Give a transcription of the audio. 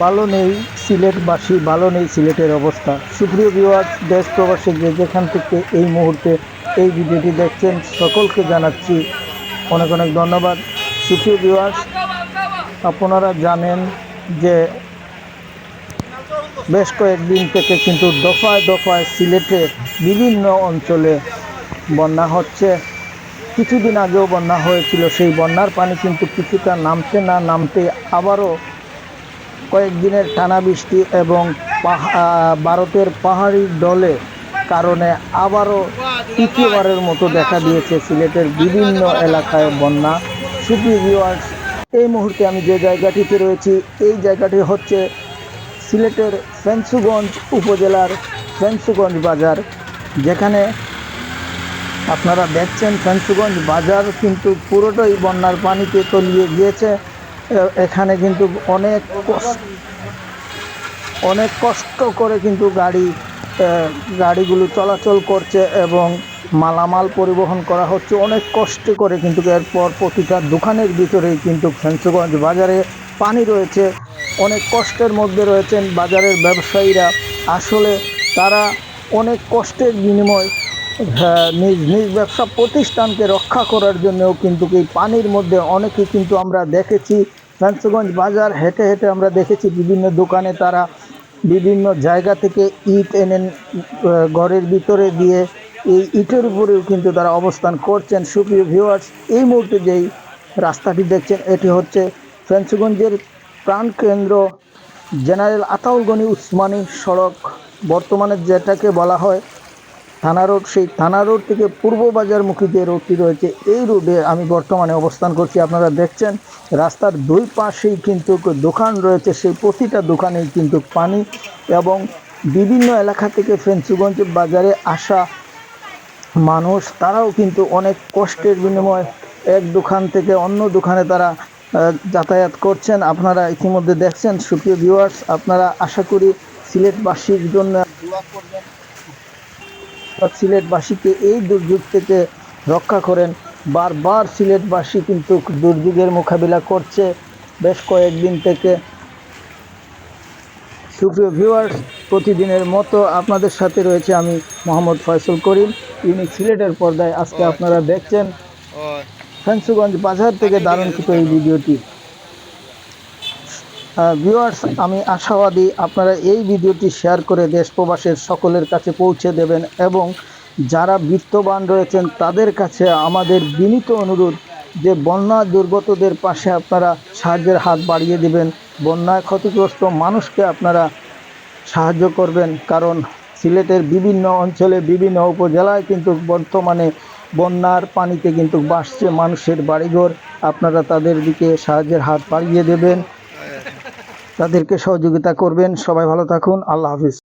ভালো নেই সিলেটবাসী, ভালো নেই সিলেটের অবস্থা। সুপ্রিয় ভিউয়ার্স, দেশ প্রবাসী যে যেখান থেকে এই মুহূর্তে এই ভিডিওটি দেখছেন সকলকে জানাচ্ছি অনেক অনেক ধন্যবাদ। সুপ্রিয় ভিউয়ার্স, আপনারা জানেন যে বেশ কয়েকদিন থেকে কিন্তু দফায় দফায় সিলেটে বিভিন্ন অঞ্চলে বন্যা হচ্ছে। কিছুদিন আগেও বন্যা হয়েছিল, সেই বন্যার পানি কিন্তু কিছুটা নামতে না নামতে আবারও কয়েকদিনের টানা বৃষ্টি এবং ভারতের পাহাড়ি ঢলে কারণে আবারও তৃতীয়বারের মতো দেখা দিয়েছে সিলেটের বিভিন্ন এলাকায় বন্যা। সুপ্রিয় ভিউয়ার্স, এই মুহূর্তে আমি যে জায়গাটিতে রয়েছি এই জায়গাটি হচ্ছে সিলেটের ফেঞ্চুগঞ্জ উপজেলার ফেঞ্চুগঞ্জ বাজার, যেখানে আপনারা দেখছেন ফেঞ্চুগঞ্জ বাজার কিন্তু পুরোটাই বন্যার পানিতে তলিয়ে গিয়েছে। এখানে কিন্তু অনেক কষ্ট করে কিন্তু গাড়িগুলো চলাচল করছে এবং মালামাল পরিবহন করা হচ্ছে অনেক কষ্ট করে, কিন্তু এরপর প্রতিটা দোকানের ভিতরেই কিন্তু ফেঞ্চুগঞ্জ বাজারে পানি রয়েছে। অনেক কষ্টের মধ্যে রয়েছেন বাজারের ব্যবসায়ীরা। আসলে তারা অনেক কষ্টের বিনিময় নিজ নিজ ব্যবসা প্রতিষ্ঠানকে রক্ষা করার জন্যও কিন্তু এই পানির মধ্যে অনেকে কিন্তু আমরা দেখেছি ফেঞ্চুগঞ্জ বাজার হেঁটে হেঁটে আমরা দেখেছি বিভিন্ন দোকানে তারা বিভিন্ন জায়গা থেকে ইট এনে ঘরের ভিতরে দিয়ে এই ইটের উপরেও কিন্তু তারা অবস্থান করছেন। সুপ্রিয় ভিউয়ার্স, এই মুহূর্তে যেই রাস্তাটি দেখছেন এটি হচ্ছে ফেঞ্চুগঞ্জের প্রাণকেন্দ্র জেনারেল আতাউল গনি উসমানী সড়ক, বর্তমানে যেটাকে বলা হয় থানা রোড। সেই থানা রোড থেকে পূর্ব বাজারমুখী যে রোডটি রয়েছে এই রোডে আমি বর্তমানে অবস্থান করছি। আপনারা দেখছেন রাস্তার দুই পাশেই কিন্তু দোকান রয়েছে, সেই প্রতিটা দোকানেই কিন্তু পানি এবং বিভিন্ন এলাকা থেকে ফেঞ্চুগঞ্জ বাজারে আসা মানুষ তারাও কিন্তু অনেক কষ্টের বিনিময়ে এক দোকান থেকে অন্য দোকানে তারা যাতায়াত করছেন। আপনারা ইতিমধ্যে দেখছেন। সুপ্রিয় ভিউয়ার্স, আপনারা আশা করি সিলেটবাসীর জন্য দোয়া করবেন, সিলেটবাসীকে এই দুর্যোগ থেকে রক্ষা করেন। বারবার সিলেটবাসী কিন্তু দুর্যোগের মোকাবিলা করছে বেশ কয়েকদিন থেকে। সুপ্রিয় ভিউয়ার্স, প্রতিদিনের মতো আপনাদের সাথে রয়েছে আমি মোহাম্মদ ফয়সল করিম, ইউনিক সিলেটের পর্দায়। আজকে আপনারা দেখছেন ফেঞ্চুগঞ্জ বাজার থেকে ধারণকৃত এই ভিডিওটি। ভিউয়ার্স, আমি আশাবাদী আপনারা এই ভিডিওটি শেয়ার করে দেশ প্রবাসের সকলের কাছে পৌঁছে দেবেন এবং যারা বিত্তবান রয়েছেন তাদের কাছে আমাদের বিনীত অনুরোধ যে বন্যা দুর্গতদের পাশে আপনারা সাহায্যের হাত বাড়িয়ে দেবেন, বন্যায় ক্ষতিগ্রস্ত মানুষকে আপনারা সাহায্য করবেন। কারণ সিলেটের বিভিন্ন অঞ্চলে বিভিন্ন উপজেলায় কিন্তু বর্তমানে বন্যার পানিতে কিন্তু ভাসছে মানুষের বাড়িঘর। আপনারা তাদের দিকে সাহায্যের হাত বাড়িয়ে দেবেন, তাদেরকে সহযোগিতা করবেন। সবাই ভালো থাকুন। আল্লাহ হাফিজ।